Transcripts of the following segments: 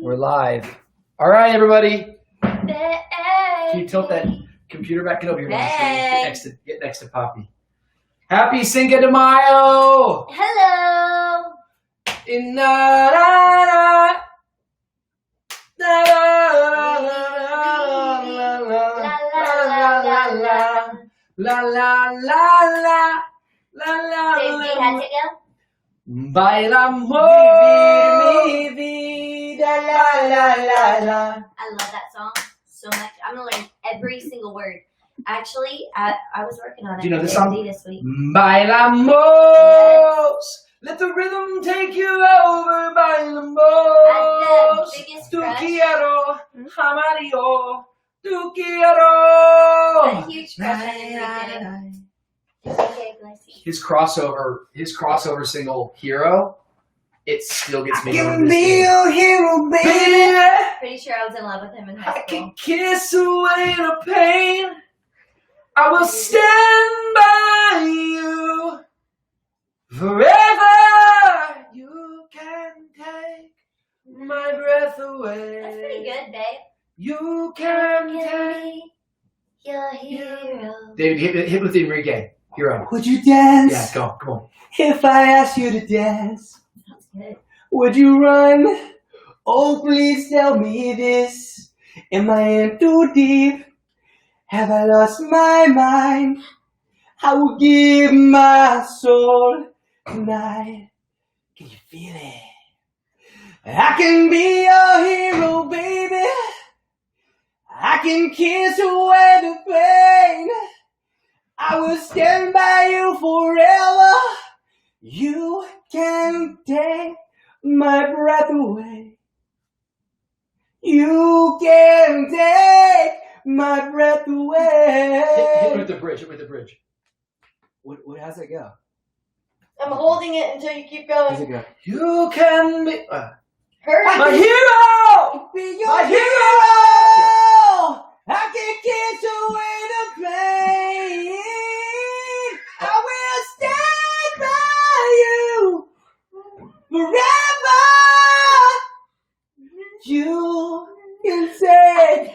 We're live. All right, everybody. Can you tilt that computer back? Get over here. Get next to Poppy. Happy Cinco de Mayo. Hello. In la la la la la la la. Bailamos mi vida, la la la la. I love that song so much. I'm gonna learn every single word. Actually, I was working on it. Do you know this song? This week. Bailamos. Let the rhythm take you over. Bailamos. The biggest Tu crush. quiero, amarillo. Tu quiero. A huge crush on Enrique. His crossover single "Hero," it still gets me. I can be your hero, baby. Pretty sure I was in love with him in high I school. can kiss away the pain. I will stand by you forever. You can take my breath away. That's pretty good, babe. You can take your hero. David, hit with Enrique. Hero. Would you dance? Yeah, go, come on. If I asked you to dance, That's good. would you run? Oh, please tell me this. Am I in too deep? Have I lost my mind? I will give my soul tonight. Can you feel it? I can be your hero, baby. I can kiss away the pain. I will stand by you forever. You can take my breath away. You can take my breath away. Hit with the bridge. How's it go? I'm holding it until you keep How's going. it go? You can be Hurry. my hero. Be your My hero. I can kiss away the pain. I will stand by you forever. You can take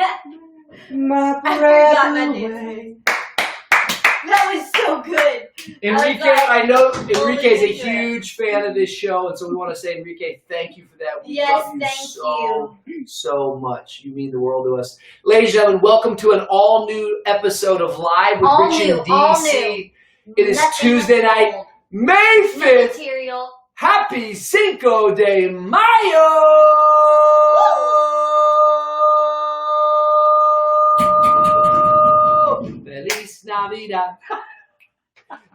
my breath forgot that away. That was so good. Enrique, I know Enrique is a huge fan of this show, and so we want to say, Enrique, thank you for that. We Yes, love you thank so much. You mean the world to us. Ladies and gentlemen, welcome to an all-new episode of Live with All Rich new, and all DC. new. It is Nothing Tuesday night, old. May New 5th. material. Happy Cinco de Mayo! Feliz Navidad.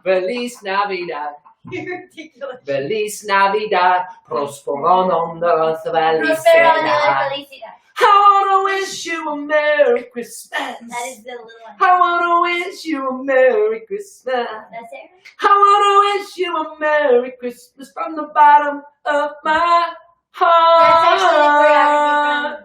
Feliz Navidad. You're ridiculous. Feliz Navidad. Prospero nombre Prospero felicidad. felicidad. I wanna wish you a Merry Christmas. That is the little one. I wanna wish you a Merry Christmas. That's it. I wanna wish you a Merry Christmas from the bottom of my That's actually heart.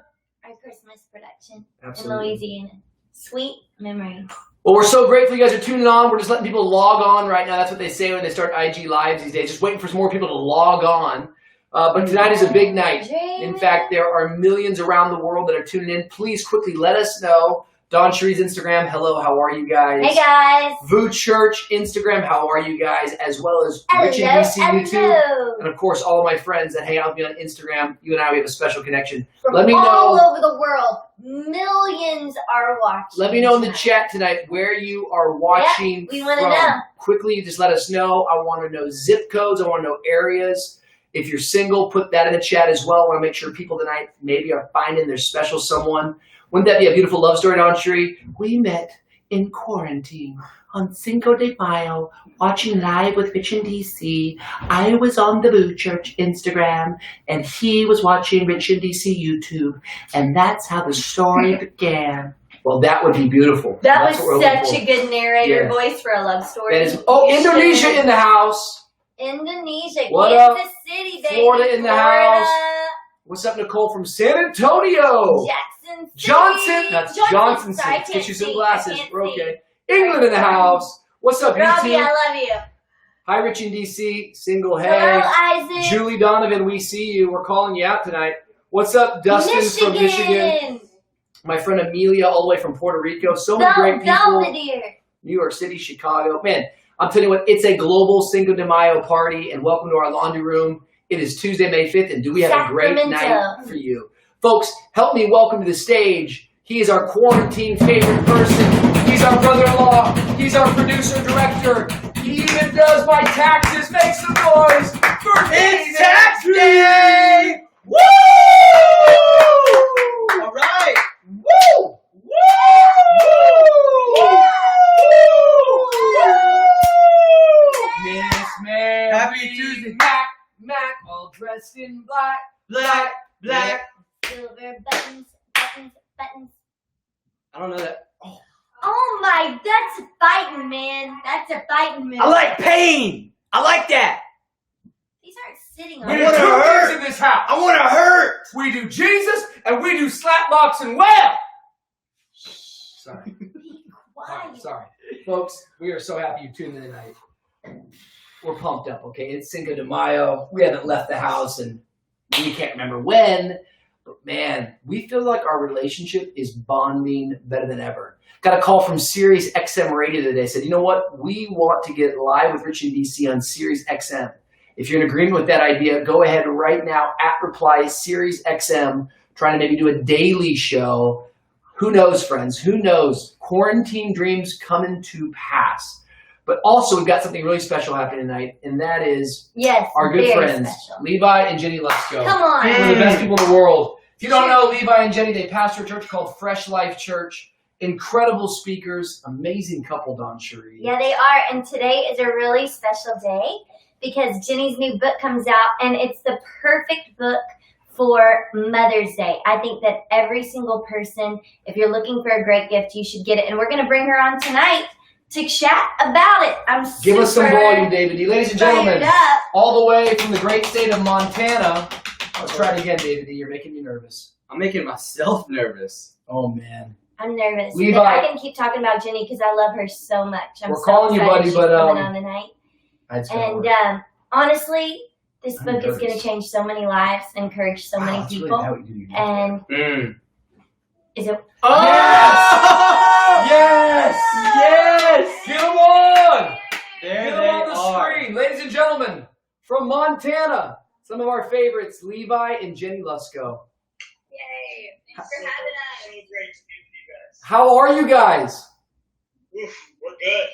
from our Christmas production Absolutely. in Louisiana. Sweet memories. Well, we're so grateful you guys are tuning on. We're just letting people log on right now. That's what they say when they start IG Lives these days. Just waiting for some more people to log on. But tonight is a big night. In fact, there are millions around the world that are tuning in. Please quickly let us know. Dawn Cherie's Instagram. Hello, how are you guys? Hey guys. Voo Church Instagram. How are you guys? As well as Rich and DC YouTube. And of course, all of my friends that hang out with me on Instagram. You and I, we have a special connection. From Let me all know. over the world, millions are watching. Let me know in the chat tonight where you are watching we wanna from. know. Quickly, just let us know. I want to know zip codes. I want to know areas. If you're single, put that in the chat as well. I want to make sure people tonight maybe are finding their special someone. Wouldn't that be a beautiful love story, Dawn Cherie? We met in quarantine on Cinco de Mayo, watching Live with Rich and DC. I was on the Voo Church Instagram, and he was watching Rich and DC YouTube, and that's how the story began. Well, that would be beautiful. That That's what we're was looking such for. a good narrator Yeah. voice for a love story. That is, oh, You Indonesia should. in the house. Indonesia. What up? Kansas City, baby. Florida in the Florida. house. What's up, Nicole from San Antonio? Jackson City. Johnson. That's Johnson. Sorry, I Get can't you some see. glasses. I can't We're see. okay. England in the house. What's up, Robbie, YouTube? I love you. Hi, Rich in DC. Single. Hey. Hello, Isaac. Julie Donovan, we see you. We're calling you out tonight. What's up, Dustin from Michigan? My friend Amelia, all the way from Puerto Rico. So many great people. Belvedere. New York City, Chicago. Man, I'm telling you what, it's a global Cinco de Mayo party, and welcome to our laundry room. It is Tuesday, May 5th, and do we have a great night for you. Folks, help me welcome to the stage. He is our quarantine favorite person. He's our brother-in-law. He's our producer-director. He even does my taxes. Make some noise for It's tax day! Woo! All right. Woo! Woo! Miss Mary Happy Tuesday. Mac, all dressed in black. Black. Silver buttons. I don't know that. Oh my, that's fighting, man. That's a fighting move. I like pain. I like that. These aren't sitting We on do I wanna two hurt. things in this house. I want to hurt. We do Jesus and we do slap box and wail. Sorry. Why? Sorry. Folks, we are so happy you tuned in tonight. We're pumped up, okay? It's Cinco de Mayo. We haven't left the house and we can't remember when. But man, we feel like our relationship is bonding better than ever. Got a call from Sirius XM Radio today. Said, you know what? We want to get live with Rich and DC on Sirius XM. If you're in agreement with that idea, go ahead right now at reply Sirius XM, trying to maybe do a daily show. Who knows, friends? Who knows? Quarantine dreams coming to pass. But also, we've got something really special happening tonight, and that is Yes, our good very friends, special. Levi and Jenny Lesko. Come on. One of the best people in the world. If you don't know Levi and Jenny, they pastor a church called Fresh Life Church. Incredible speakers, amazing couple, Don Cherie. Yeah, they are. And today is a really special day because Jenny's new book comes out, and it's the perfect book for Mother's Day. I think that every single person, if you're looking for a great gift, you should get it. And we're going to bring her on tonight to chat about it. I'm Give us some super volume, David D. Ladies and gentlemen, fired up. all the way from the great state of Montana. Let's try it again, David D. You're making me nervous. I'm making myself nervous. Oh, man. I'm nervous. Levi. But I can keep talking about Jenny because I love her so much. We're calling you, excited buddy, she's but, coming on tonight. It's And honestly, this I'm book is going nervous. to change so many lives, encourage so many that's really people. how we do it. And is it? Oh! Yes! Yes! Get them on! There Get them they on the are. screen. Ladies and gentlemen, from Montana, some of our favorites, Levi and Jenny Lesko. Yay! Thanks for having us. So great to be with you guys. How are you guys? Oof, we're good.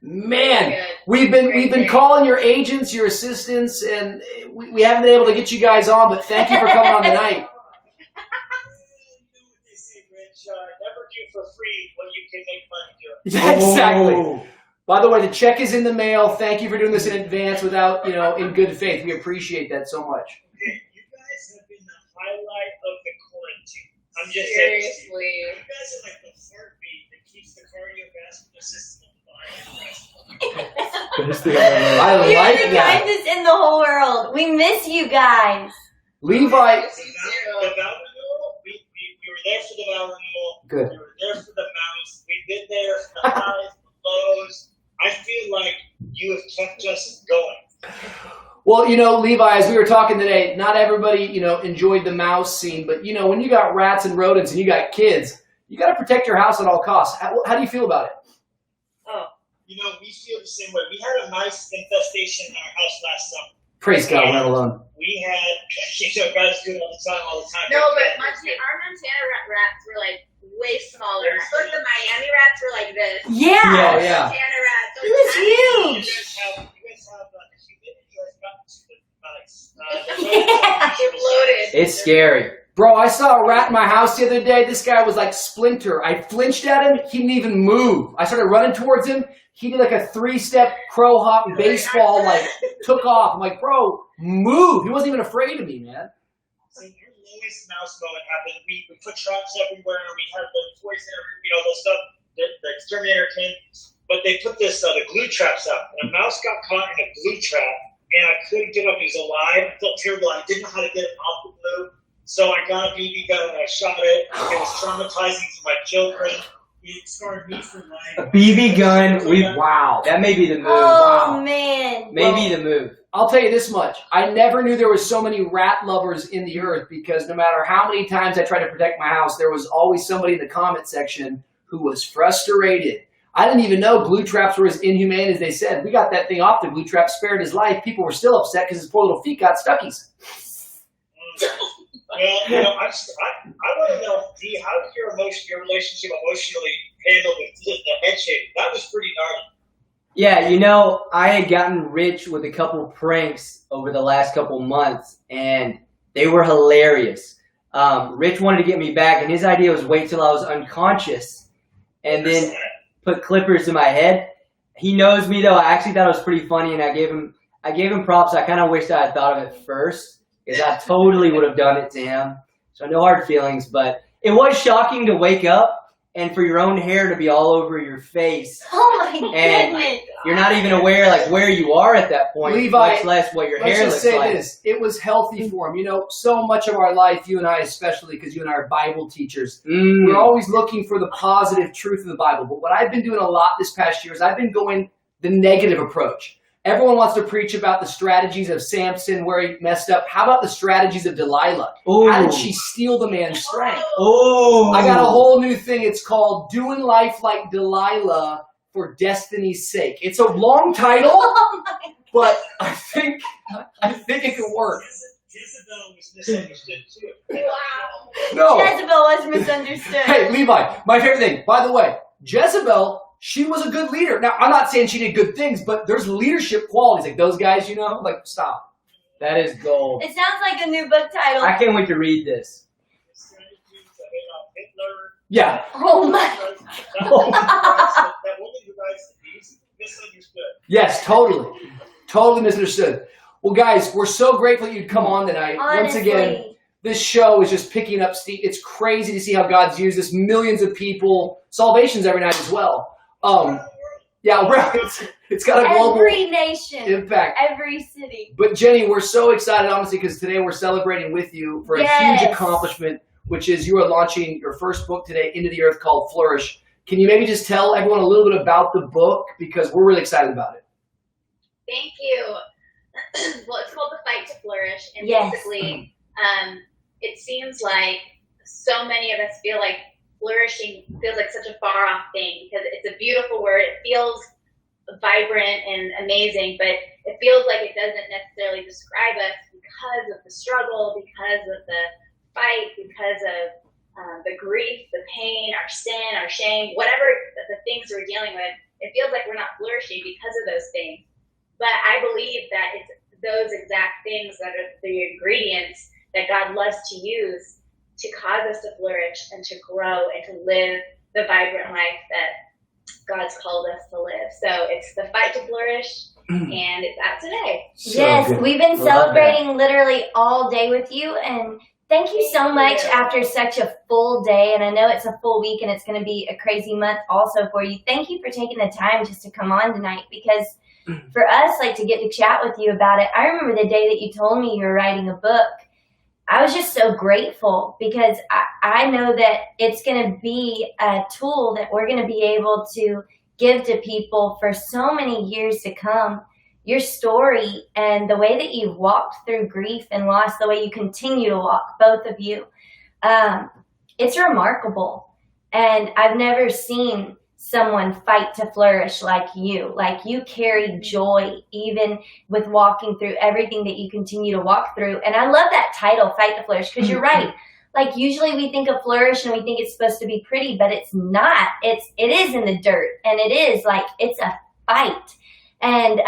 Man, Good. we've been Great. calling your agents, your assistants, and we haven't been able to get you guys on, but thank you for coming on tonight. Do what they say, Rich. Never do for free what you can make money doing. Exactly. Oh. By the way, the check is in the mail. Thank you for doing this in advance without, in good faith. We appreciate that so much. You guys have been the highlight of the quarantine. I'm just saying. Seriously. You guys are like the heartbeat that keeps the cardiovascular system alive. I You're like the that. kindest in the whole world. We miss you guys. Levi, The Val renewal, we were there for the Val renewal. good. We were there for the mouse. We've been there for the highs, the lows. I feel like you have kept us going. Well, Levi, as we were talking today, not everybody, enjoyed the mouse scene, but, when you got rats and rodents and you got kids, you got to protect your house at all costs. How do you feel about it? We feel the same way. We had a mice infestation in our house last summer. Praise God, we're not alone. We had, guys do it all the time. No, but our Montana rats were like way smaller. I feel like the Miami rats were like this. Yeah, yeah. Montana rats. It was You huge. guys have humidity has gotten to the mice. They're bloated. It's scary. Bro, I saw a rat in my house the other day. This guy was like Splinter. I flinched at him. He didn't even move. I started running towards him. He did like a 3-step crow hop baseball, took off. I'm like, bro, move. He wasn't even afraid of me, man. So your lowest mouse moment happened. We put traps everywhere. We had the poison, the stuff that the exterminator came. But they put the glue traps up, and a mouse got caught in a glue trap, and I couldn't get him. He was alive. I felt terrible. I didn't know how to get him off the glue. So I got a BB gun and I shot it. It was traumatizing for my children. It scarred me for life. A BB gun. Wow. That may be the move. Oh Wow. man. Maybe the move. I'll tell you this much. I never knew there was so many rat lovers in the earth because no matter how many times I tried to protect my house, there was always somebody in the comment section who was frustrated. I didn't even know glue traps were as inhumane as they said. We got that thing off the glue trap, spared his life. People were still upset because his poor little feet got stuckies. Well, I want to know, Dee, how did your relationship emotionally handle the head shape? That was pretty gnarly. Yeah, I had gotten rich with a couple pranks over the last couple months, and they were hilarious. Rich wanted to get me back, and his idea was wait till I was unconscious and then put clippers in my head. He knows me, though. I actually thought it was pretty funny, and I gave him props. I kind of wished I had thought of it first, because I totally would have done it to him. So no hard feelings, but it was shocking to wake up and for your own hair to be all over your face. Oh my And goodness. you're not even aware where you are at that point, Levi, much less what your Let's hair just looks say like. this. It was healthy for him. So much of our life, you and I especially, because you and I are Bible teachers, we're always looking for the positive truth of the Bible. But what I've been doing a lot this past year is I've been going the negative approach. Everyone wants to preach about the strategies of Samson, where he messed up. How about the strategies of Delilah? Ooh. How did she steal the man's strength? Oh, I got a whole new thing. It's called Doing Life Like Delilah for Destiny's Sake. It's a long title, Oh my. but I think it can work. Jezebel was misunderstood too. Wow. No. Jezebel was misunderstood. Hey, Levi, my favorite thing. By the way, Jezebel, she was a good leader. Now, I'm not saying she did good things, but there's leadership qualities. Like those guys, stop. that is gold. It sounds like a new book title. I can't wait to read this. Hitler. Yeah. Oh my. That woman who writes the piece, misunderstood. Yes, totally. Totally misunderstood. Well, guys, we're so grateful you'd come on tonight. Once Honestly. again, this show is just picking up steam. It's crazy to see how God's used this. Millions of people, salvations every night as well. Yeah, it's got a global Every nation. impact. Every city. But Jenny, we're so excited, honestly, because today we're celebrating with you for a Yes. huge accomplishment, which is you are launching your first book today, Into the Earth, called Flourish. Can you maybe just tell everyone a little bit about the book, because we're really excited about it? Thank you. Well, it's called The Fight to Flourish, and Yes. basically, it seems like so many of us feel like flourishing feels like such a far off thing because it's a beautiful word. It feels vibrant and amazing, but it feels like it doesn't necessarily describe us because of the struggle, because of the fight, because of the grief, the pain, our sin, our shame, whatever the things we're dealing with. It feels like we're not flourishing because of those things. But I believe that it's those exact things that are the ingredients that God loves to use to cause us to flourish and to grow and to live the vibrant life that God's called us to live. So it's The Fight to Flourish, and it's out today. Yes, good. we've been Love celebrating literally all day with you, and thank you so much after such a full day. And I know it's a full week and it's going to be a crazy month also for you. Thank you for taking the time just to come on tonight, because for us, to get to chat with you about it, I remember the day that you told me you were writing a book. I was just so grateful because I know that it's going to be a tool that we're going to be able to give to people for so many years to come. Your story and the way that you've walked through grief and loss, the way you continue to walk, both of you, it's remarkable. And I've never seen someone fight to flourish like you. Like, you carry joy even with walking through everything that you continue to walk through. And I love that title, Fight to Flourish, because you're right. Usually we think of flourish and we think it's supposed to be pretty, but it's not. It is in the dirt, and it is it's a fight. And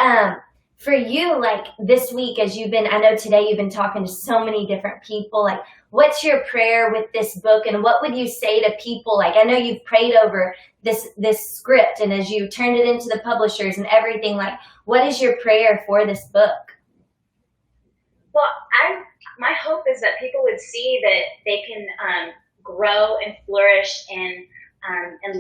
for you, this week, I know today you've been talking to so many different people, what's your prayer with this book, and what would you say to people? I know you've prayed over this script, and as you turned it into the publishers and everything, what is your prayer for this book? Well, my hope is that people would see that they can grow and flourish and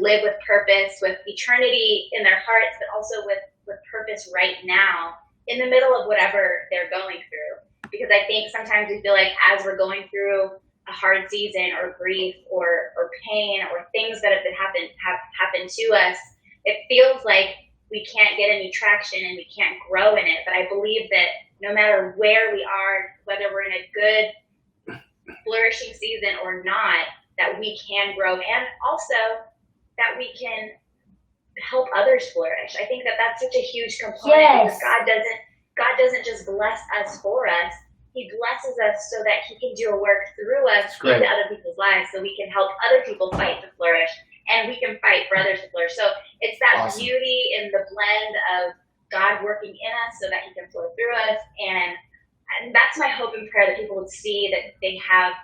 live with purpose, with eternity in their hearts, but also with purpose right now in the middle of whatever they're going through. Because I think sometimes we feel like as we're going through a hard season or grief or pain or things that have happened to us, it feels like we can't get any traction and we can't grow in it. But I believe that no matter where we are, whether we're in a good, flourishing season or not, that we can grow, and also that we can help others flourish. I think that that's such a huge component, Yes. because God doesn't just bless us for us. He blesses us so that he can do a work through us Great. into other people's lives, so we can help other people fight to flourish, and we can fight for others to flourish. So it's that Awesome. beauty in the blend of God working in us so that he can flow through us. And that's my hope and prayer, that people would see that they have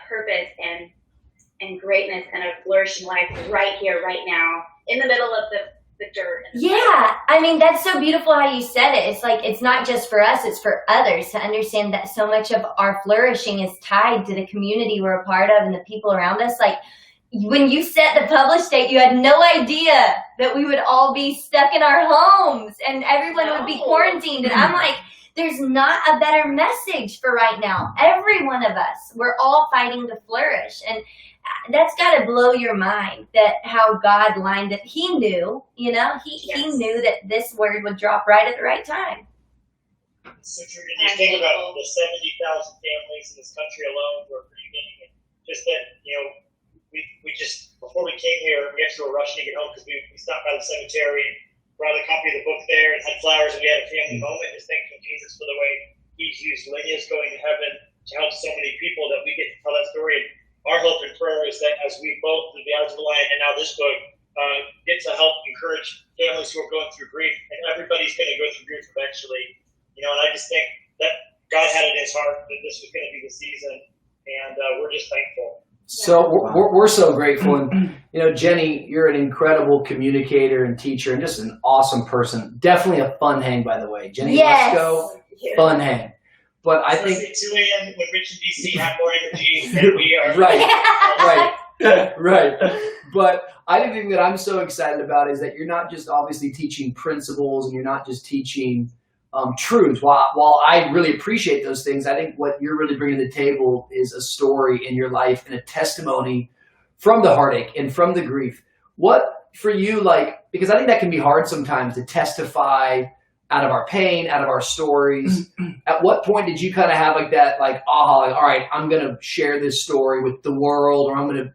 purpose and greatness and a flourishing life right here, right now, in the middle of the dirt. Yeah, I mean, that's so beautiful how you said it. It's like, it's not just for us, it's for others to understand that so much of our flourishing is tied to the community we're a part of and the people around us. Like, when you set the publish date, you had no idea that we would all be stuck in our homes and everyone would be No. quarantined. And I'm like, there's not a better message for right now. Every one of us, we're all fighting to flourish. And that's got to blow your mind, that how God lined it. He knew, he Yes. knew that this word would drop right at the right time. So true. And you think about the 70,000 families in this country alone who are grieving, and just that, we just, before we came here, we actually were rushing to get home because we stopped by the cemetery and brought a copy of the book there and had flowers, and we had a family moment, just thanking Jesus for the way he's used Lydia's going to heaven to help so many people, that we get to tell that story. And our hope and prayer is that as we both, through the Eyes of the Lion and now this book, get to help encourage families who are going through grief, and everybody's going to go through grief eventually. And I just think that God had it in his heart that this was going to be the season, and we're just thankful. So we're so grateful. And, Jenny, you're an incredible communicator and teacher and just an awesome person. Definitely a fun hang, by the way. Jenny Yes. Lesko, fun hang. But I think... At 2 a.m. when Rich and DC have more energy than we are. Right. But I think the thing that I'm so excited about is that you're not just obviously teaching principles and you're not just teaching truths. While I really appreciate those things, I think what you're really bringing to the table is a story in your life and a testimony from the heartache and from the grief. What for you, because I think that can be hard sometimes to testify out of our pain, out of our stories. At what point did you kind of have all right, I'm going to share this story with the world, or I'm going to,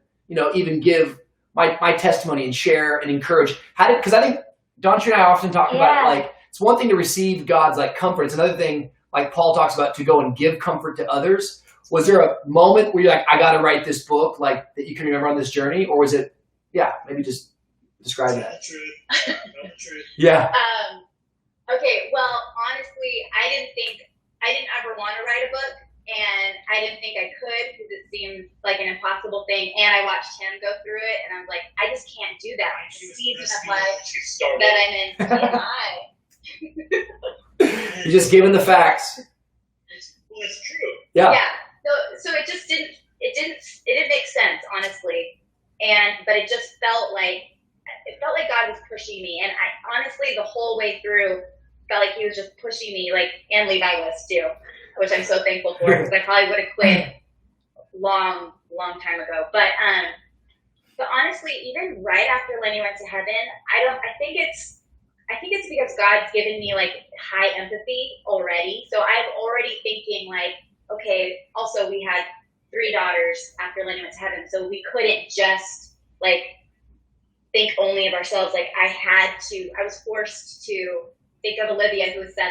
even give my testimony and share and encourage? Because I think Dawn and I often talk about it's one thing to receive God's comfort. It's another thing, like Paul talks about, to go and give comfort to others. Was there a moment where you're like, I got to write this book, that you can remember on this journey? Or was it, maybe just describe that. Tell the truth. Yeah. Okay, well, honestly, I didn't ever want to write a book, and I didn't think I could because it seemed like an impossible thing. And I watched him go through it, and I'm like, I just can't do that. The season of life that I'm in. You're just giving the facts. It's true. Yeah. So it just didn't make sense, honestly. But it just felt like God was pushing me. And I honestly, the whole way through, felt like he was just pushing me, and Levi was too, which I'm so thankful for, because I probably would have quit long time ago. But honestly, even right after Lenny went to heaven, I think it's because God's given me high empathy already. So I'm already thinking okay, also we had 3 daughters after Lenny went to heaven, so we couldn't just think only of ourselves. I was forced to think of Olivia, who was 7,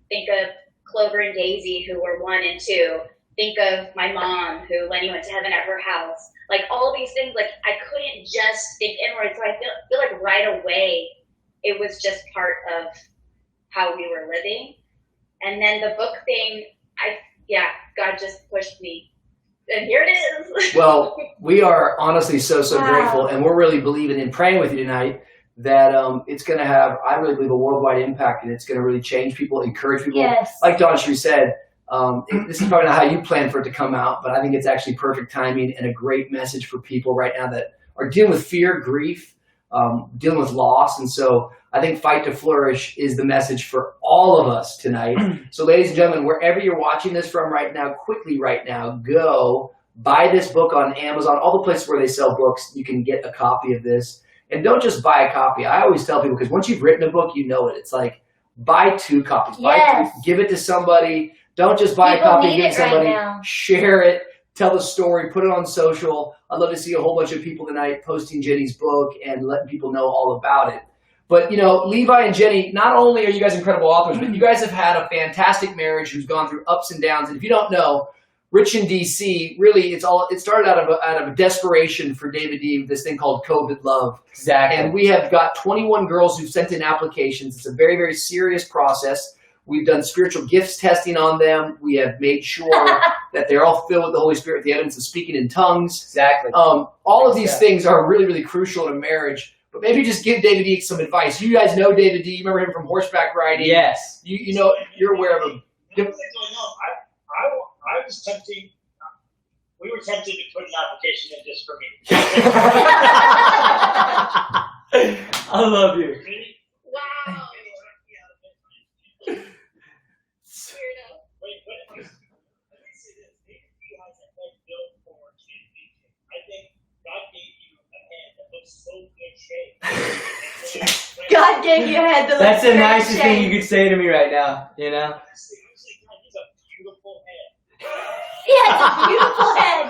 think of Clover and Daisy, who were 1 and 2, think of my mom, who Lenny went to heaven at her house. All these things, I couldn't just think inward. So I feel like right away, it was just part of how we were living. And then the book thing, God just pushed me. And here it is. Well, we are honestly so Wow. grateful, and we're really believing and praying with you tonight that it's going to have, I really believe, a worldwide impact, and it's going to really change people, encourage people. Yes. Like Dawn Shree said, this is probably not how you planned for it to come out, but I think it's actually perfect timing and a great message for people right now that are dealing with fear, grief, dealing with loss. And so I think Fight to Flourish is the message for all of us tonight. So ladies and gentlemen, wherever you're watching this from right now, quickly right now, go buy this book on Amazon, all the places where they sell books. You can get a copy of this. And don't just buy a copy. I always tell people, because once you've written a book, you know it. It's like, buy 2 copies. Buy Yes. 3. Give it to somebody. Don't just buy People a copy and need give it to it right somebody. now. Share it. Tell the story. Put it on social. I'd love to see a whole bunch of people tonight posting Jenny's book and letting people know all about it. But, you know, Levi and Jenny, not only are you guys incredible authors, but you guys have had a fantastic marriage who's gone through ups and downs. And if you don't know, Rich in DC, really, it started out of a desperation for David D, this thing called COVID Love. Exactly. And we have got 21 girls who've sent in applications. It's a very, very serious process. We've done spiritual gifts testing on them. We have made sure that they're all filled with the Holy Spirit, the evidence of speaking in tongues. Exactly. All of these things are really, really crucial in a marriage. But maybe just give David D some advice. You guys know David D. You remember him from horseback riding. Yes. You know, you're aware of him. One thing going on, I was tempting. We were tempted to put an application in just for me. I love you. Wow. Weirdo. Wait, let me say this. David has a head built for champion. I think God gave you a head that looks so good shape. God gave you a head to look That's the great nicest shape. thing you could say to me right now, you know? Honestly, God gives a beautiful head. Yeah, it's a beautiful head.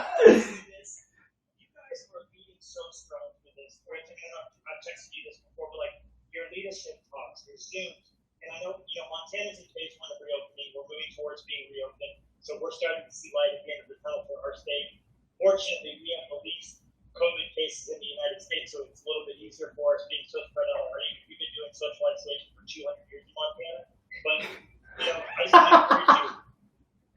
You guys are leading so strong with this. Right? I mean, I've texted you this before, but like your leadership talks, your Zooms, and I know Montana's in phase 1 of reopening. We're moving towards being reopened, so we're starting to see light at the end of the tunnel for our state. Fortunately, we have the least COVID cases in the United States, so it's a little bit easier for us being so spread out already. We've been doing social isolation for 200 years in Montana, but I just want to encourage you.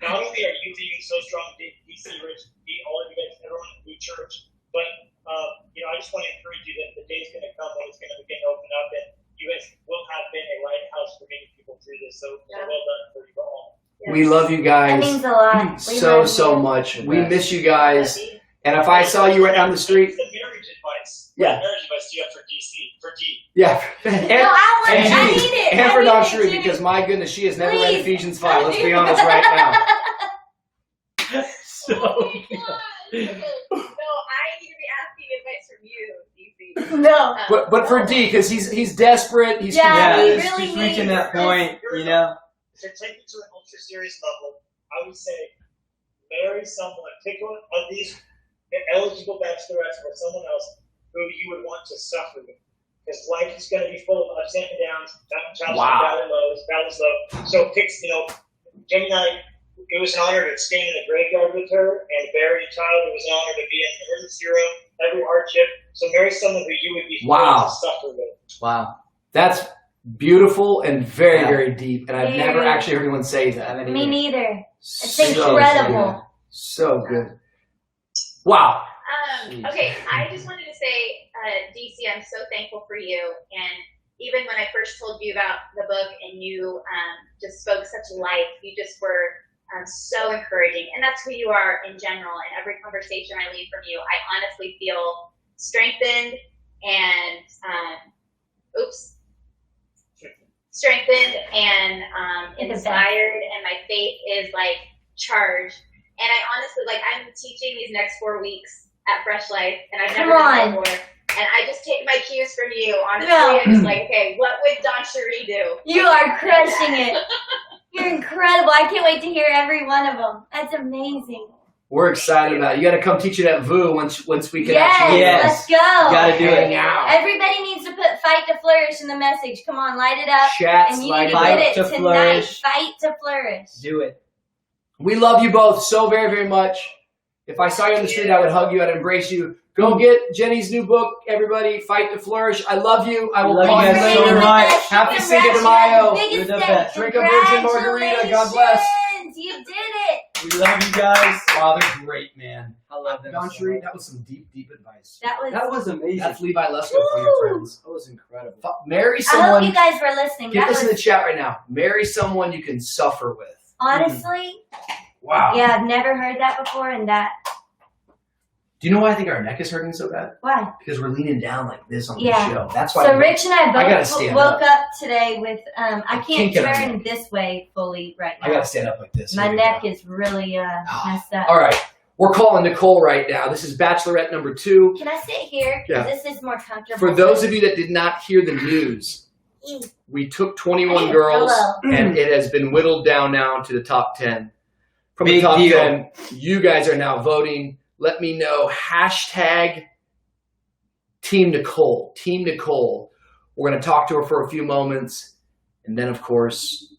Not only are you being so strong, DC Rich, all of you guys, everyone in Blue Church, but I just want to encourage you that the day's going to come when it's going to begin to open up, and you guys will have been a lighthouse for many people through this. So well done for you all. We love you That guys means a lot. We so, love so you. much. We miss you guys. And if I saw you right down the street, What's the marriage advice? Yeah. What marriage advice do you have for DC? For D? yeah. No, I and need it. And I for need Don it, Shree, Jimmy. because my goodness, she has never read Please. Ephesians 5. Let's be honest right now. So Okay. No, I need to be asking advice from you, DC. No. But for D, because he's desperate. He's Yeah, yeah, he it's really just reaching needs that this. point, you know? To take it to an ultra serious level, I would say marry someone, pick one of these eligible bachelorettes or someone else who you would want to suffer with. Because life is going to be full of ups and downs, challenges, Wow. battles low. So pick, Jenny and I, it was an honor to stand in the graveyard with her and bury a child. It was an honor to be in the emergency room, every hardship. So marry someone who you would be Wow. willing to suffer with. Wow. That's beautiful and very, Yeah. very deep. And I've Very. never actually heard anyone say I that. haven't Me either. neither. It's So incredible. good. So good. Wow. Okay, I just wanted to say, DC, I'm so thankful for you. And even when I first told you about the book and you just spoke such life, you just were so encouraging. And that's who you are in general. And every conversation I leave from you, I honestly feel strengthened and, inspired. And my faith is like charged. And I honestly, I'm teaching these next 4 weeks at Fresh Life, and I've never done it before. And I just take my cues from you, honestly. No. I'm just like, okay, what would Don Cherie do? You are crushing it. You're incredible. I can't wait to hear every one of them. That's amazing. We're excited about it. You got to come teach it at VU once we can Yes, actually let's go. Gotta do hang it. out. Everybody needs to put "Fight to Flourish" in the message. Come on, light it up. Chats, And you like need to Fight get it to tonight. flourish. Fight to flourish. Do it. We love you both so very, very much. If I saw you on the street, I would hug you. I'd embrace you. Go get Jenny's new book, everybody. Fight to Flourish. I love you. I will Love call you you guys so later. much. Happy Congrats, Cinco de you Mayo. had the biggest You're the day. best. Drink a virgin margarita. God bless. Congratulations. You did it. We love you guys. Wow, they're great, man. I love them. Don so Cherie, much. that was some deep, deep advice. That was. That was amazing. That's Levi Lesko for your Woo. friends. That was incredible. Marry I hope someone. you guys were listening. Get That this in the was chat right now. Marry someone you can suffer with. honestly. Wow. Yeah, I've never heard that before, and that. Do you know why I think our neck is hurting so bad? Why? Because we're leaning down like this on Yeah. the show. That's why. So Rich and I gotta both stand woke up today with I can't can't get on turn this way fully right I now. gotta stand up like this. My Here we neck go. is really messed up. All right. We're calling Nicole right now. This is Bachelorette number 2. Can I sit here? Yeah. Because this is more comfortable. For those of you that did not hear the news, We took 21 girls, and it has been whittled down now to the top 10. From Big the top deal. 10, you guys are now voting. Let me know. Hashtag Team Nicole. Team Nicole. We're going to talk to her for a few moments. And then, of course,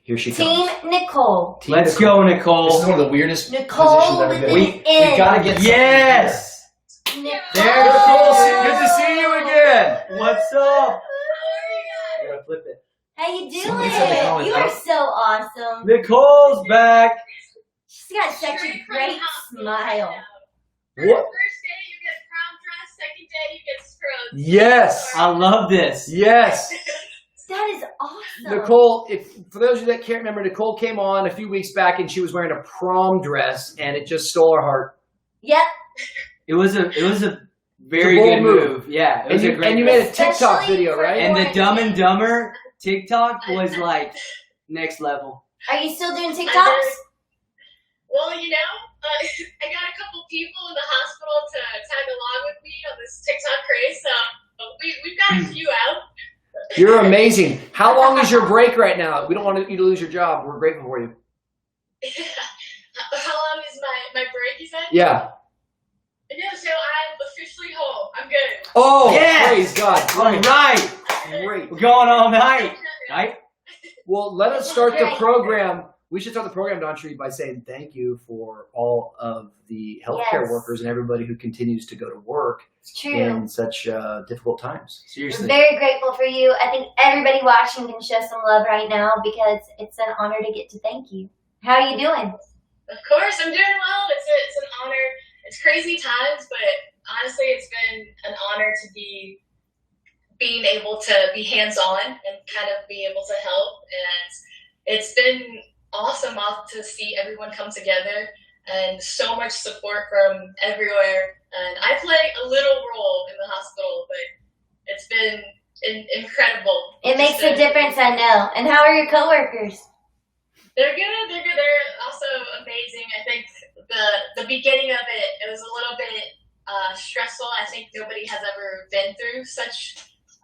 here she Team comes. Nicole. Team Let's Nicole. go, Nicole. This is one of the weirdest Nicole positions I've with been an in. N. We got to get something Yes. Nicole. There, Nicole. Good to see you again. What's up? We're going to flip it. How you doing? Somebody said they call it You are so awesome. Nicole's back. She's got such a great smile. What? First day you get prom dress, second day you get scrubs. Yes. I love this. Yes. That is awesome. Nicole, for those of you that can't remember, Nicole came on a few weeks back and she was wearing a prom dress and it just stole her heart. Yep. It was a very It's a bold good move. Yeah, it was a great And you move. made a TikTok Especially video, for- right? And the Dumb and Dumber TikTok was like next level. Are you still doing TikToks? Well, you know, I got a couple people in the hospital to tag along with me on this TikTok craze, so we've got a few out. You're amazing. How long is your break right now? We don't want you to lose your job. We're grateful for you. How long is my break, you said? Yeah. No, so I'm officially home. I'm good. Oh, Yes! praise God. All Great. right, Great. we're going all night. Right? Well, let us start the program. We should start the program, Don Tree, by saying thank you for all of the healthcare Yes. workers and everybody who continues to go to work It's true. in such difficult times. We're Seriously. very grateful for you. I think everybody watching can show some love right now because it's an honor to get to thank you. How are you doing? Of course, I'm doing well. It's an honor. It's crazy times, but honestly, it's been an honor to be being able to be hands-on and kind of be able to help. And it's been awesome to see everyone come together and so much support from everywhere. And I play a little role in the hospital, but it's been incredible. It makes a difference, I know. And how are your coworkers? They're good. They're also amazing. I think the beginning of it was a little bit stressful. I think nobody has ever been through such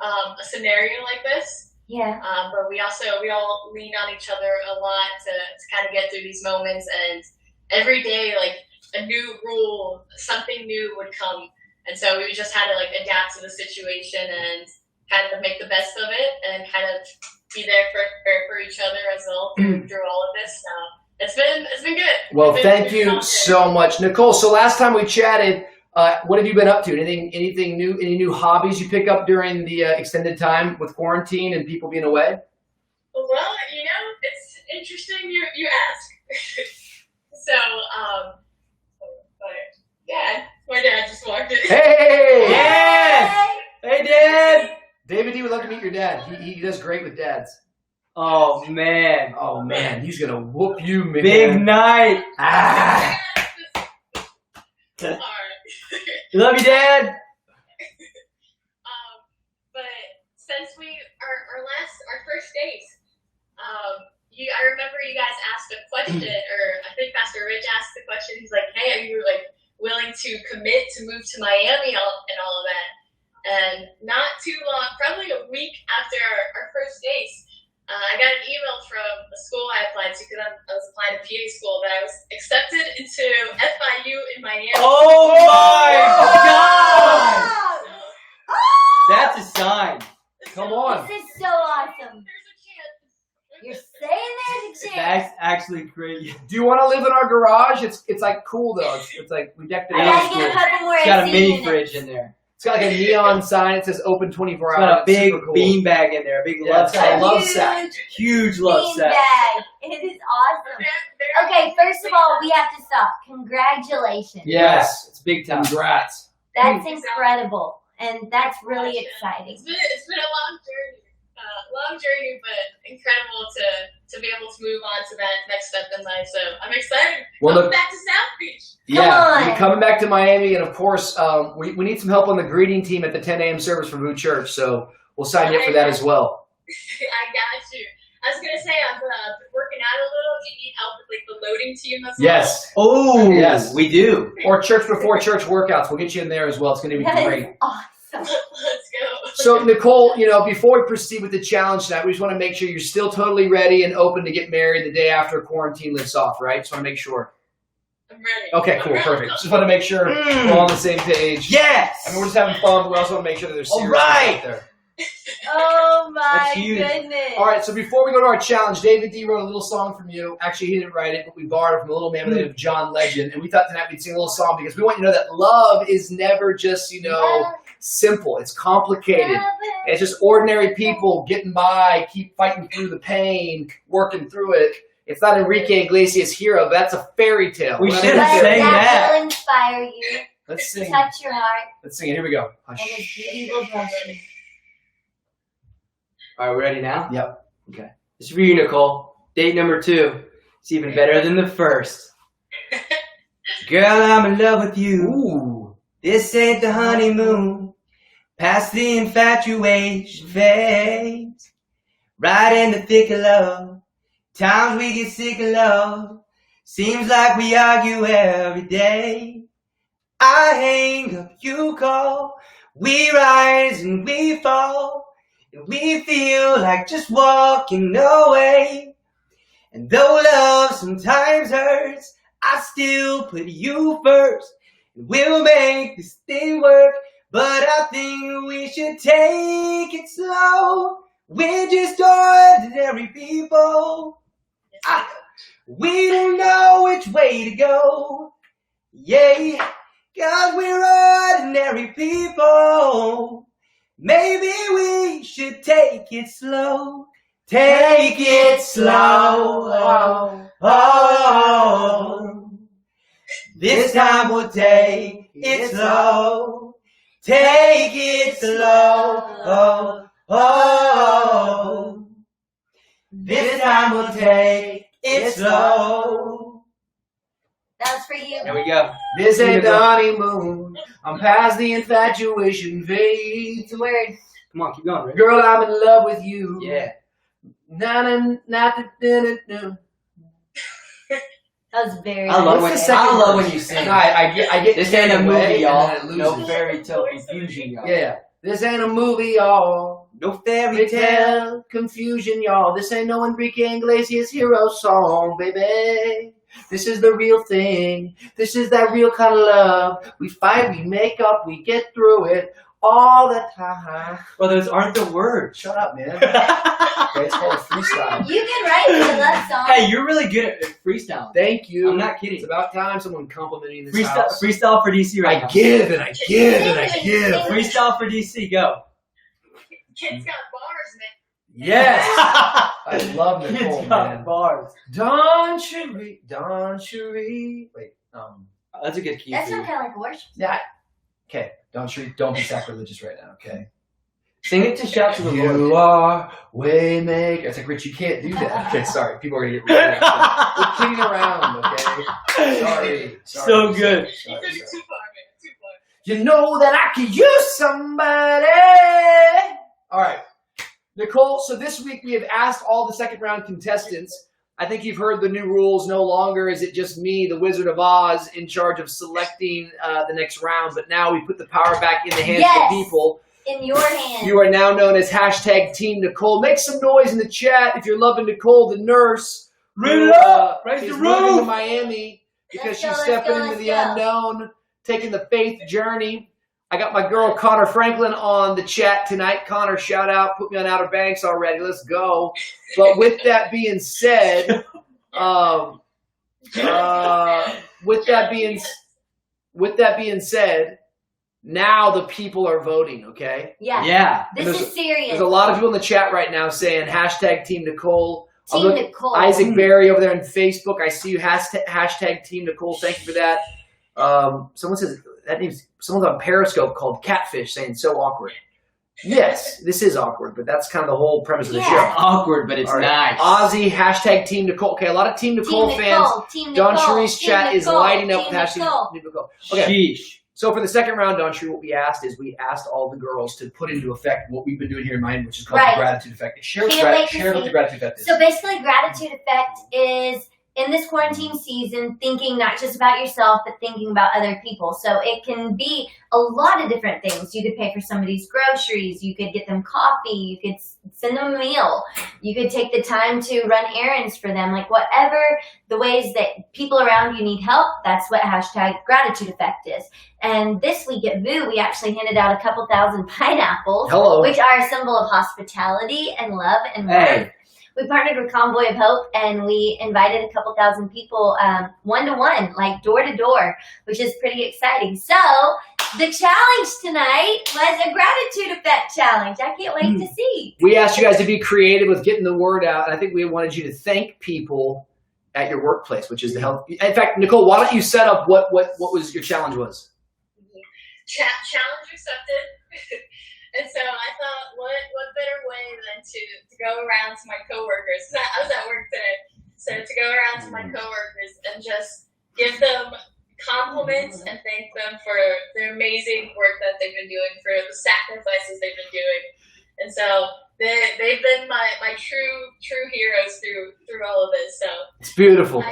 a scenario like this. Yeah. But we all lean on each other a lot to kind of get through these moments. And every day, like a new rule, something new would come. And so we just had to like adapt to the situation and kind of make the best of it and kind of be there for each other as well through all of this. So it's been good. Well, It's been thank good you talking. so much, Nicole. So last time we chatted, what have you been up to? Anything new? Any new hobbies you pick up during the extended time with quarantine and people being away? Well, you know, it's interesting you ask. So, my dad just walked in. Hey! Yes! Hey, Dad! David D would love to meet your dad. He does great with dads. Oh, man. Oh man, he's gonna whoop you, man. Big night. Ah! All right. Love you, Dad. But since our first date, I remember you guys asked a question, or I think Pastor Rich asked the question. He's like, "Hey, are you like willing to commit to move to Miami and all of that?" And not too long, probably a week after our first dates, I got an email from the school I applied to because I was applying to PA school that I was accepted into FIU in Miami. Oh, my God. Oh, That's a sign. Come on. this is so awesome. There's a chance. You're saying there's a chance. That's actually crazy. Do you want to live in our garage? It's like cool though. It's like we decked it I out. gotta get a couple more It's got a AC mini units. fridge in there. It's got like a neon sign. It says open 24 It's hours. got a big Super cool. beanbag in there. A big Yeah, love it's got a sack. love Huge sack. Huge love bean sack. bag. It is awesome. Okay, first of all, we have to stop. Congratulations. Yes. It's big time. Congrats. That's incredible. And that's really exciting. It's been a long journey, but incredible to be able to move on to that next step in life. So I'm excited. Well, Coming look- back to South Beach. Yeah, on. you're coming back to Miami, and of course, we need some help on the greeting team at the 10 a.m. service for Voo Church. So we'll sign you up for that as well. I got you. I was gonna say I've been working out a little. Do you need help with like the loading team as well? Yes. Oh, Yes. we do. Or church before church workouts. We'll get you in there as well. It's going to be That great. is awesome. Let's go. So Nicole, before we proceed with the challenge tonight, we just want to make sure you're still totally ready and open to get married the day after quarantine lifts off, right? Just want to make sure. I'm ready. Okay, cool, perfect. Just want to make sure we're all on the same page. Yes! I mean, we're just having fun, but we also want to make sure that there's All seriousness right. out there. Oh my That's huge. goodness. All right, so before we go to our challenge, David D wrote a little song from you. Actually, he didn't write it, but we borrowed it from a little man by the name of John Legend. And we thought tonight we'd sing a little song because we want you to know that love is never just, simple. It's complicated. It's just ordinary people getting by, keep fighting through the pain, working through it. It's not Enrique Iglesias' Hero, but that's a fairy tale. We We're not should gonna have do it. sang that. will inspire you. Let's sing. Touch your heart. Let's sing it. Here we go. And Hush. his beauty will bless you. All right, we ready now? Yep. Okay. This is for you, Nicole. Date number 2. It's even better than the first. Girl, I'm in love with you. Ooh. This ain't the honeymoon. Past the infatuation phase. Right in the thick of love. Times we get sick of love. Seems like we argue every day. I hang up, you call. We rise and we fall. And we feel like just walking away. And though love sometimes hurts, I still put you first. And we'll make this thing work. But I think we should take it slow. We're just ordinary people. We don't know which way to go. Yeah, 'cause we're ordinary people. Maybe we should take it slow. Take it slow. Oh. This time we'll take it slow. Take it slow. Oh. This time we'll take it slow. That was for you. There we go. This ain't the honeymoon. I'm past the infatuation phase. It's a word. Come on, keep going, Rick. Girl, I'm in love with you. Yeah. Na-na-na-na-na-na. That was very I love What's when the second I love verse? when you sing. No, I get This carried ain't a away, movie, and y'all. then it No loses. fairy tale confusion, y'all. Yeah. This ain't a movie, y'all. No fairy Fairy tale. tale confusion, y'all. This ain't no Enrique Iglesias Hero song, baby. This is the real thing. This is that real kind of love. We fight, we make up, we get through it all the time. Well, those aren't the words. Shut up, man. Okay, it's called a freestyle. You can write me a love song. Hey, you're really good at freestyle. Thank you. I'm not kidding. It's about time someone complimenting this Freestyle, house. freestyle for DC right I now. give and I give and I give. Freestyle for DC, go. Kid's got bars, man. Yes. I love Nicole, It's got man. bars. Don Cherie. Wait, That's a good key. That for you. sounds kind of like worship. yeah. Okay, Don Cherie, don't be sacrilegious right now, okay? Sing it to shout to the Lord. You are Waymaker. It's like, Rich, you can't do that. Okay, sorry. People are going to get really upset. We're kidding around, okay? Sorry. So good. Sorry. Too far, man. Too far. You know that I could use somebody. All right. Nicole, so this week we have asked all the second round contestants. I think you've heard the new rules. No longer is it just me, the Wizard of Oz, in charge of selecting the next round, but now we put the power back in the hands Yes. of the people. In your hands. You are now known as hashtag Team Nicole. Make some noise in the chat if you're loving Nicole, the nurse. Raise who, it up! Raise is the moving to roof! Miami because Let's she's go, let's stepping go, into let's the go. unknown, taking the faith journey. I got my girl Connor Franklin on the chat tonight. Connor, shout out. Put me on Outer Banks already. Let's go. But with that being said, with that being said, now the people are voting, okay? Yeah. Yeah. This There's- is serious. There's a lot of people in the chat right now saying hashtag Team Nicole. I'll Team look- Nicole. Isaac Berry over there on Facebook. I see you. Hashtag Team Nicole. Thank you for that. Someone says that name's someone's on Periscope called Catfish saying so awkward. Yes, this is awkward, but that's kind of the whole premise of the Yeah. show. Awkward, but it's All right. nice. Ozzy, hashtag Team Nicole. Okay, a lot of Team Nicole Team fans. Nicole. Team Nicole. Don Cherie's Team chat is Nicole, lighting up Team with hashtag Nicole. Team Nicole. Okay, Sheesh. so for the second round, Don Cherie, what we asked all the girls to put into effect what we've been doing here in Miami, which is called Right. the Gratitude Effect. Share Can't wait to what see. the Gratitude Effect is. So basically, gratitude effect is in this quarantine season, thinking not just about yourself, but thinking about other people. So it can be a lot of different things. You could pay for somebody's groceries. You could get them coffee. You could send them a meal. You could take the time to run errands for them. Like whatever the ways that people around you need help, that's what hashtag gratitude effect is. And this week at VU, we actually handed out a couple thousand pineapples, Hello. which are a symbol of hospitality and love and worth. Hey. We partnered with Convoy of Hope, and we invited a couple thousand people one-to-one, like door-to-door, which is pretty exciting. So the challenge tonight was a gratitude effect challenge. I can't wait to see. We asked you guys to be creative with getting the word out, and I think we wanted you to thank people at your workplace, which is the health. In fact, Nicole, why don't you set up what was your challenge was? Challenge accepted. And so I thought, what better way than to go around to my coworkers? I was at work today, so to go around to my coworkers and just give them compliments and thank them for the amazing work that they've been doing, for the sacrifices they've been doing. And so they've been my true heroes through all of this. So It's beautiful.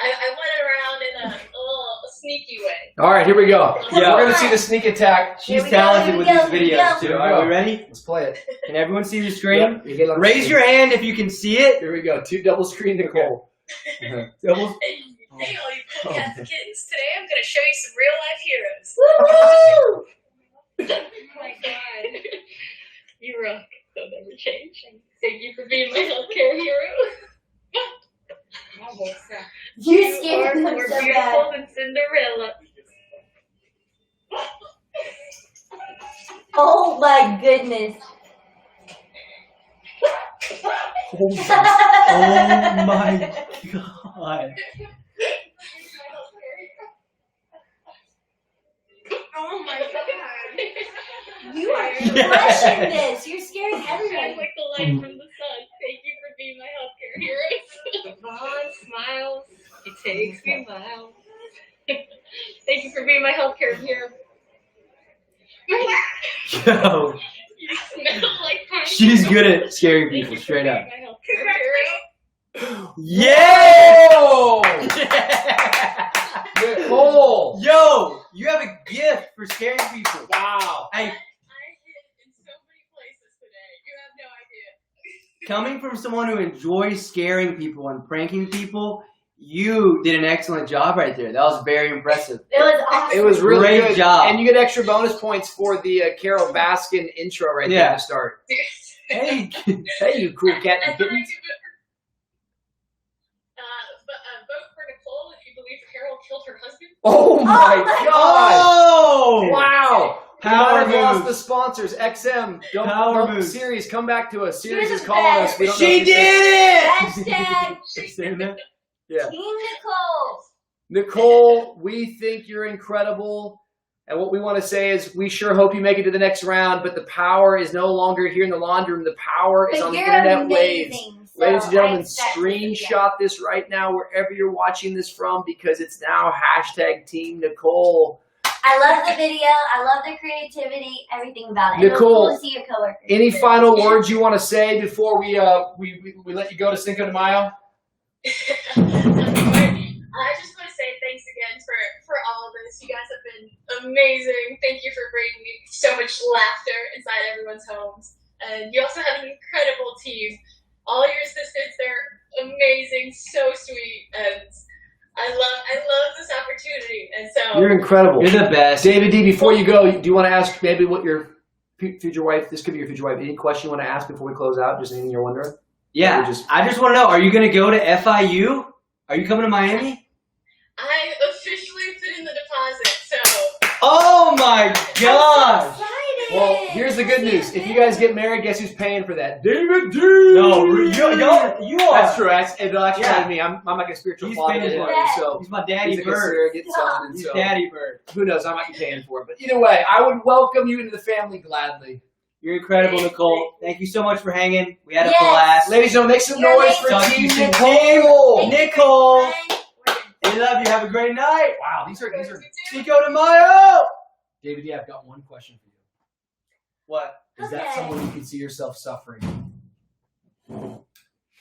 I went around in a little sneaky way. All right, here we go. Yeah. We're gonna see the sneak attack. She's Here we go, talented here with we these go, here we videos go. too. Here we Are go. we ready? Let's play it. Can everyone see the screen? Yep, you get on the Raise screen. your hand if you can see it. Here we go. Double screen Nicole. Double. Hey, all you cool cats and kittens, today I'm going to show you some real life heroes. Woo! Oh my god. You rock. They'll never change. Thank you for being my healthcare hero. You scared them more so beautiful bad. than Cinderella. Oh my goodness. Oh my god. Oh my god. You are Yes. crushing this. You're scaring Shine everybody. like the light from the sun. Thank you for being my healthcare hero. Yvonne smiles. It takes me miles. Thank you for being my healthcare hero. Yo, You smell like pine. she's good at scaring Thank people you for straight being up. my healthcare hero. Yeah! Oh! Yeah! Nicole! Yo, you have a gift for scaring people. Wow. Hey, I hid in so many places today. You have no idea. coming from someone who enjoys scaring people and pranking people, you did an excellent job right there. That was very impressive. It was awesome. It was really Great good. job. And you get extra bonus points for the Carol Baskin intro right there Yeah. to start. Hey, Hey, you cool cat and And then I kitten. do vote for Nicole if you believe Carol killed her husband. Oh my my god! oh! Wow! Power We might have lost the moves. sponsors. XM, Power moves. Sirius, come back to us. You're Sirius the is calling best. us. We don't know She if you did it! Hashtag Yeah. Team Nicole. Nicole, we think you're incredible. And what we want to say is we sure hope you make it to the next round, but the power is no longer here in the laundry room. The power is But on the you're internet waves. amazing. So Ladies and gentlemen, I expect it, screenshot this right now wherever you're watching this from because it's now hashtag Team Nicole. I love the video. I love the creativity. Everything about it. It was Nicole, cool to see your coworkers. Any final words you want to say before we let you go to Cinco de Mayo? I just want to say thanks again for all of this. You guys have been amazing. Thank you for bringing me so much laughter inside everyone's homes. And you also have an incredible team. All your assistants, they're amazing, so sweet, and I love this opportunity. And so You're incredible. You're the best. David D, before you go, do you want to ask maybe what your future wife, this could be your future wife, any question you want to ask before we close out? Just anything you're wondering? Yeah, I just want to know, are you going to go to FIU? Are you coming to Miami? I officially put in the deposit. So Oh my I'm so gosh! excited. Well, here's the good news. If you guys get married, guess who's paying for that? David D! No, you are. That's true. It'll actually Yeah. be me. I'm like a spiritual He's father. paying to for him, it. so He's my daddy he's like a bird. surrogate son. And He's so daddy bird. who knows? I might be paying for it. But either way, I would welcome you into the family gladly. You're incredible, Nicole. Thank you so much for hanging. We had a Yes. blast. Ladies and gentlemen, make some You're noise for amazing. Team Team Nicole. Thank you, Nicole. friends. We love you. Have a great night. Wow, these are Cinco de Mayo. David D, I've got one question for you. What? Is that Okay. someone you can see yourself suffering?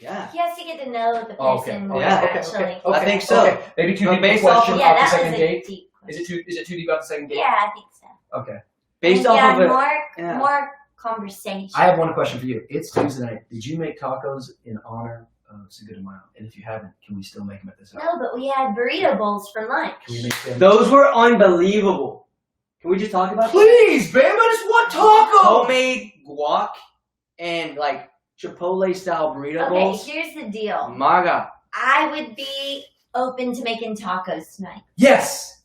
Yeah. He has to get to know the Oh, okay. person Okay. more, Yeah. actually. I think so. Okay. Maybe too But deep a based off question of- Yeah, off the that second was a date. deep Is question. it too deep off the second date? Yeah, I think so. Okay. Based And off of it. more, more conversation. I have one question for you. It's Tuesday night. Did you make tacos in honor of Segura de Mayo? And if you haven't, can we still make them at this house? No, but we had burrito bowls for lunch. Can we make them? Those were unbelievable. Can we just talk about that? Please, babe, I just want tacos. Homemade guac and like Chipotle style burrito Okay, bowls. here's the deal. My God. I would be open to making tacos tonight. Yes.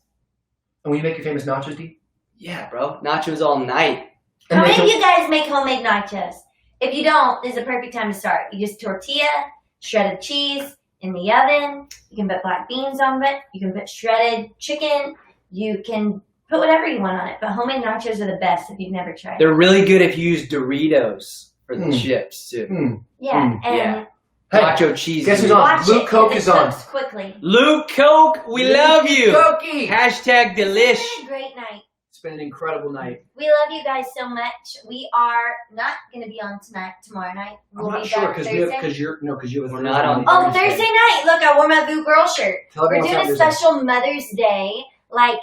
And will you make your famous nachos, D? Yeah, bro. Nachos all night. And How make many of them- you guys make homemade nachos? If you don't, this is a perfect time to start. You just tortilla, shredded cheese in the oven. You can put black beans on it. You can put shredded chicken. You can put whatever you want on it. But homemade nachos are the best if you've never tried. They're really good if you use Doritos for the Mm. chips too. Yeah, and yeah. Hey, Nacho cheese. guess who's dude. on? watch Luke it, Coke 'cause is it on. cooks quickly. Luke Coke, we love you. Cookie. Hashtag delish. It's been a great night. It's been an incredible night. We love you guys so much. We are not going to be on tomorrow night. I'm We'll not be sure back because Thursday. you have a We're not on- Oh, Thursday night. Look, I wore my Boo Girl shirt. Tell We're everyone doing a what's on special Mother's Day. Like,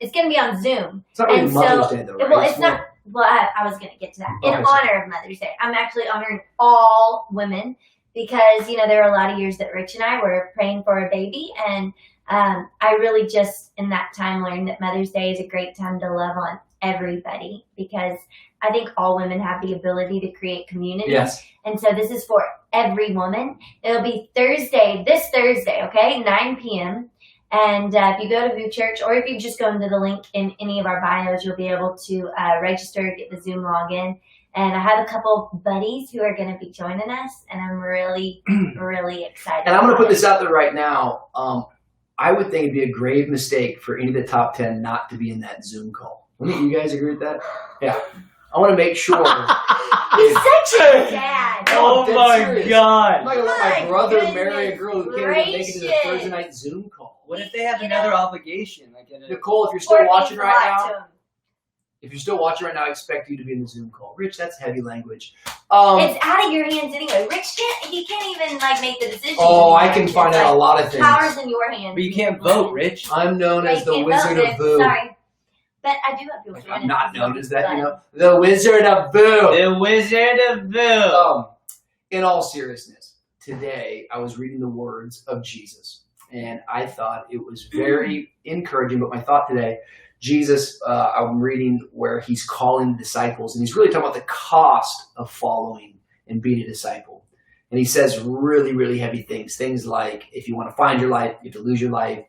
it's going to be on Zoom. It's not really and Mother's so- Day though, right? Well, it's not. Well, I was going to get to that. In Okay, so- honor of Mother's Day. I'm actually honoring all women because, there were a lot of years that Rich and I were praying for a baby. And I really just, in that time, learned that Mother's Day is a great time to love on everybody because I think all women have the ability to create community. Yes. And so this is for every woman. It'll be this Thursday, okay, 9 p.m. And if you go to View Church, or if you just go into the link in any of our bios, you'll be able to register, get the Zoom login. And I have a couple buddies who are going to be joining us, and I'm really, really excited. And I'm going to about put it. this out there right now. I would think it'd be a grave mistake for any of the top 10 not to be in that Zoom call. Wouldn't you guys agree with that? Yeah. I want to make sure. He's such a dad. Oh, Oh I'm my dead serious. I'm God. not going to let my My brother goodness marry a girl who can't even make it to the gracious. Thursday night Zoom call. What if they have You know- another obligation? Like in a, Nicole, if you're Or still it watching means a right lot now, to him. if you're still watching right now, I expect you to be in the Zoom call. Rich, that's heavy language. It's out of your hands anyway. Rich he can't even make the decision. Oh, I anymore. can It's find like, out a lot of things. Power's in your hands. but you can't vote, Rich. I'm known But as you the can't Wizard vote, of but- Boo. Sorry. But I do have people joining. I'm not known as that, But- The Wizard of Boo. The Wizard of Boo. In all seriousness, today I was reading the words of Jesus, and I thought it was very encouraging. But my thought today, Jesus, I'm reading where he's calling the disciples, and he's really talking about the cost of following and being a disciple. And he says really, really heavy things. Things like, if you want to find your life, you have to lose your life.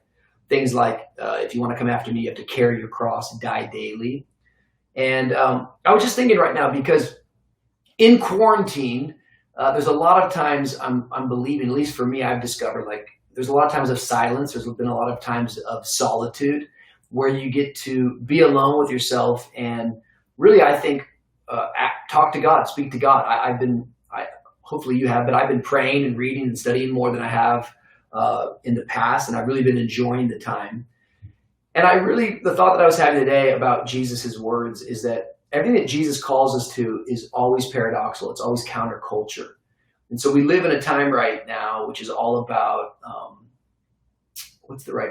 Things like, if you want to come after me, you have to carry your cross, die daily. And I was just thinking right now, because in quarantine, there's a lot of times I'm believing, at least for me, I've discovered, like, there's a lot of times of silence. There's been a lot of times of solitude where you get to be alone with yourself and really, I think, talk to God, speak to God. Hopefully you have, but I've been praying and reading and studying more than I have in the past, and I've really been enjoying the time. And the thought that I was having today about Jesus's words is that everything that Jesus calls us to is always paradoxical. It's always counterculture. And so we live in a time right now which is all about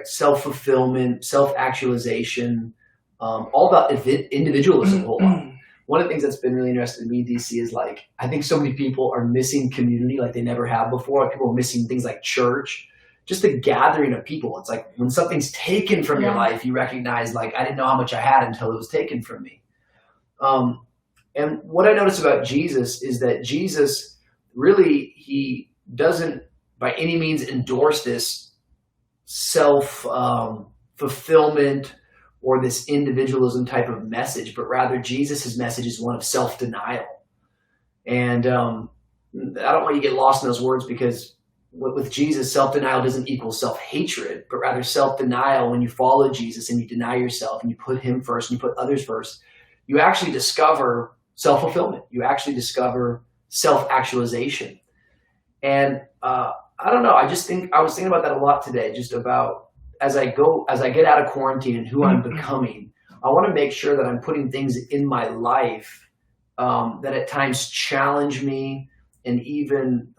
self-fulfillment, self-actualization, all about individualism. Hold on. One of the things that's been really interesting to me, DC, is like, I think so many people are missing community like they never have before. Like, people are missing things like church, just the gathering of people. It's like when something's taken from your life, you recognize, like, I didn't know how much I had until it was taken from me. And what I notice about Jesus is that Jesus really, he doesn't by any means endorse this self-fulfillment or this individualism type of message, but rather Jesus's message is one of self-denial. And I don't want you to get lost in those words, because with Jesus, self-denial doesn't equal self-hatred, but rather self-denial. When you follow Jesus and you deny yourself and you put him first and you put others first, you actually discover self-fulfillment. You actually discover self-actualization. And I don't know, I was thinking about that a lot today, just about as I get out of quarantine and who I'm becoming. I want to make sure that I'm putting things in my life that at times challenge me and even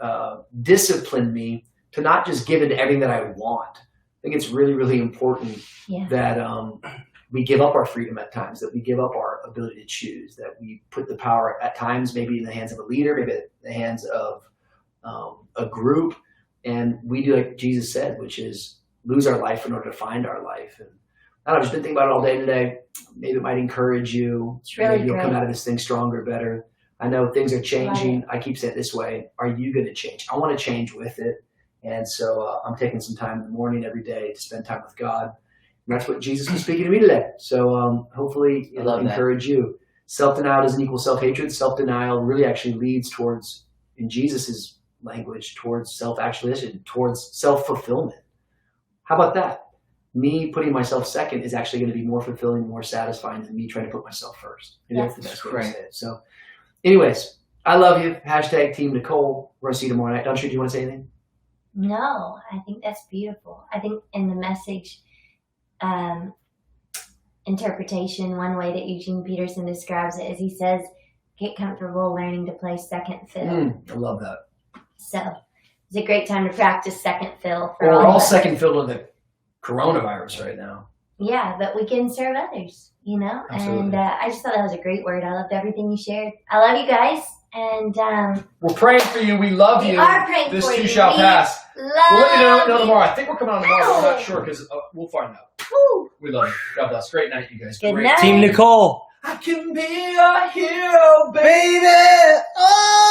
discipline me to not just give into everything that I want. I think it's really, really important that we give up our freedom at times, that we give up our ability to choose, that we put the power at times maybe in the hands of a leader, maybe in the hands of a group, and we do like Jesus said, which is lose our life in order to find our life. And I don't know, I've just been thinking about it all day today. Maybe it might encourage you. It's really maybe you'll great. come out of this thing stronger, better. I know things are changing. I keep saying it this way. Are you going to change? I want to change with it. And so I'm taking some time in the morning every day to spend time with God. And that's what Jesus was speaking to me today. So hopefully it'll encourage you. Self-denial doesn't equal self-hatred. Self-denial really actually leads towards, in Jesus's language, towards self-actualization, towards self-fulfillment. How about that? Me putting myself second is actually going to be more fulfilling, more satisfying than me trying to put myself first. Maybe that's the best way to say it. So anyways, I love you. Hashtag Team Nicole. We're going to see you tomorrow night. Don't you? Do you want to say anything? No, I think that's beautiful. I think in the message interpretation, one way that Eugene Peterson describes it is he says, get comfortable learning to play second fiddle. I love that. So it's a great time to practice second fiddle. For We're all all of us. second fiddle to the coronavirus right now. Yeah, but we can serve others, you know? Absolutely. And I just thought that was a great word. I loved everything you shared. I love you guys. And We're praying for you. We love we you. are praying This for too you. shall We pass. love We'll let you know you. tomorrow. I think we're coming on tomorrow, but I'm not Ow. sure because we'll find out. Woo. We love you. God bless. Great night, you guys. Good Great. night. Team Nicole. I can be a hero, baby. Baby. Oh.